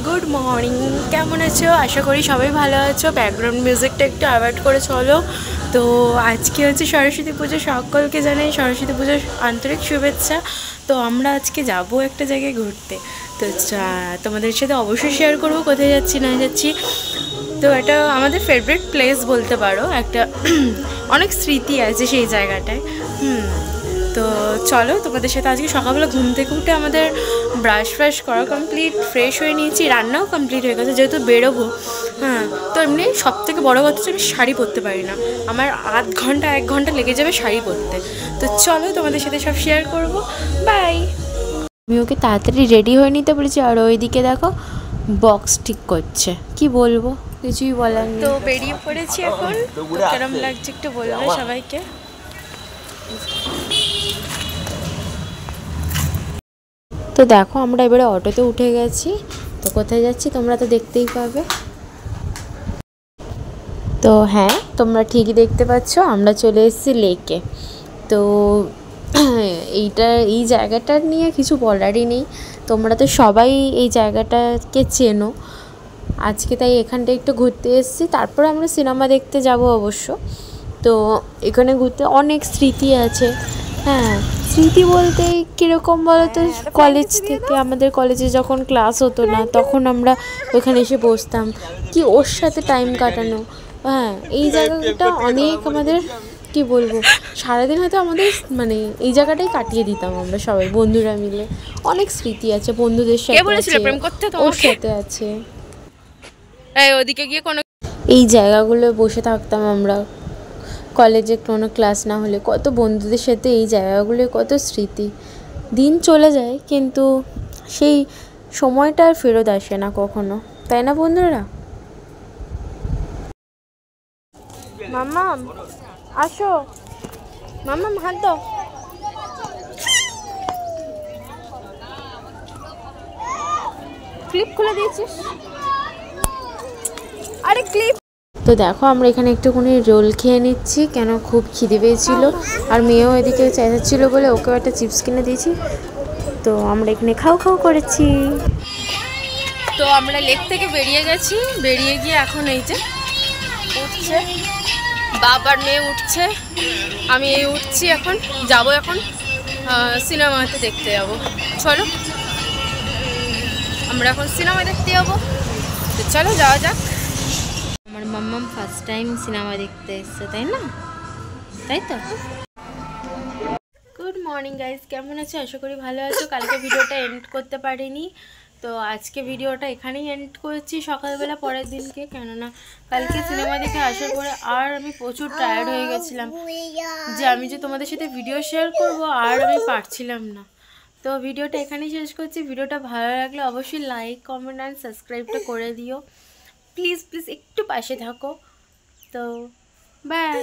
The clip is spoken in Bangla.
গুড মর্নিং, কেমন আছো? আশা করি সবাই ভালো আছো। ব্যাকগ্রাউন্ড মিউজিকটা একটু অ্যাভয়েড করে চলো। তো আজকে হচ্ছে সরস্বতী পুজো, সকলকে জানাই সরস্বতী পুজোর আন্তরিক শুভেচ্ছা। তো আমরা আজকে যাব একটা জায়গায় ঘুরতে। তো তোমাদের সাথে অবশ্যই শেয়ার করবো কোথায় যাচ্ছি না যাচ্ছি। তো এটা আমাদের ফেভারিট প্লেস বলতে পারো, একটা অনেক স্মৃতি আছে সেই জায়গাটায়। তো চলো তোমাদের সাথে আজকে সকালবেলা ঘুম থেকে উঠে আমাদের ব্রাশ ফ্রাশ করা কমপ্লিট, ফ্রেশ হয়ে নিয়েছি, রান্নাও কমপ্লিট হয়ে গেছে যেহেতু বেরোবো। তো এমনি সব থেকে বড়ো কথা হচ্ছে আমি শাড়ি পরতে পারি না, আমার আধ ঘন্টা 1 ঘন্টা লেগে যাবে শাড়ি পরতে। তো চলো তোমাদের সাথে সব শেয়ার করবো। বাই। আমি ওকে তাড়াতাড়ি রেডি হয়ে নিতে বলেছি, আর ওইদিকে দেখো বক্স ঠিক করছে। কি বলবো, কিছুই বলার নেই। তো বেরিয়ে পড়েছি এখন। কেরম লাগছে একটু বলবে সবাইকে। তো দেখো আমরা এবারে অটোতে উঠে গেছি। তো কোথায় যাচ্ছি তোমরা তো দেখতেই পাবে। তো হ্যাঁ, তোমরা ঠিকই দেখতে পাচ্ছ, আমরা চলে এসেছি লেকে। তো এই জায়গাটা নিয়ে কিছু বলারই নেই, তোমরা তো সবাই এই জায়গাটাকে চেনো। আজকে তাই এখানটা একটু ঘুরতে এসেছি, তারপর আমরা সিনেমা দেখতে যাব অবশ্য। তো এখানে ঘুরতে অনেক স্মৃতি আছে। হ্যাঁ, স্মৃতি বলতে কীরকম বলো তো, কলেজ থেকে আমাদের কলেজে যখন ক্লাস হতো না তখন আমরা ওখানে এসে বসতাম, কি ওর সাথে টাইম কাটানো। হ্যাঁ, এই জায়গাটা অনেক আমাদের, কি বলবো, সারাদিন হয়তো আমাদের মানে এই জায়গাটাই কাটিয়ে দিতাম আমরা সবাই বন্ধুরা মিলে। অনেক স্মৃতি আছে বন্ধুদের সাথে, ওর সাথে আছে। ওদিকে গিয়ে কোনো এই জায়গাগুলো বসে থাকতাম আমরা কলেজে কোনো ক্লাস না হলে, কত বন্ধুদের সাথে এই জায়গাগুলো, কত স্মৃতি। দিন চলে যায় কিন্তু সেই সময়টা আর ফেরত আসে না কখনো, তাই না বন্ধুরা? মাম্মাম আসো, মাম্মাম হাত দাও। ক্লিপ খুলে দিয়েছিস, আরে ক্লিপ। তো দেখো আমরা এখানে একটুখানি রোল খেয়ে নিচ্ছি, কেন খুব খিদে পেয়েছিল, আর মেয়েও এদিকে চেঁচাচ্ছিল বলে ওকেও একটা চিপস কিনে দিয়েছি। তো আমরা এখানে খাও খাও করেছি। তো আমরা লেক থেকে বেরিয়ে গেছি, বেরিয়ে গিয়ে এখন এই যে উঠছে বাবার মেয়ে, উঠছে, আমি এই উঠছি, এখন যাব, এখন সিনেমাতে দেখতে যাব। চলো আমরা এখন সিনেমা দেখতে যাবো, তো চলো যাওয়া যাক। আমার মাম্মাম ফার্স্ট টাইম সিনেমা দেখতে এসছে, তাই না? তাই তো। গুড মর্নিং গাইজ, কেমন আছো? আশা করি ভালো আছো। কালকে ভিডিওটা এন্ড করতে পারিনি, তো আজকে ভিডিওটা এখানেই এন্ড করেছি সকালবেলা পরের দিনকে, কেননা কালকে সিনেমা দেখে আসার পরে আর আমি প্রচুর টায়ার্ড হয়ে গেছিলাম, যে আমি যে তোমাদের সাথে ভিডিও শেয়ার করব আর আমি পারছিলাম না। তো ভিডিওটা এখানেই শেষ করছি। ভিডিওটা ভালো লাগলে অবশ্যই লাইক, কমেন্ট অ্যান্ড সাবস্ক্রাইবটা করে দিও প্লিজ প্লিজ, একটু পাশে থাকো। তো বাই।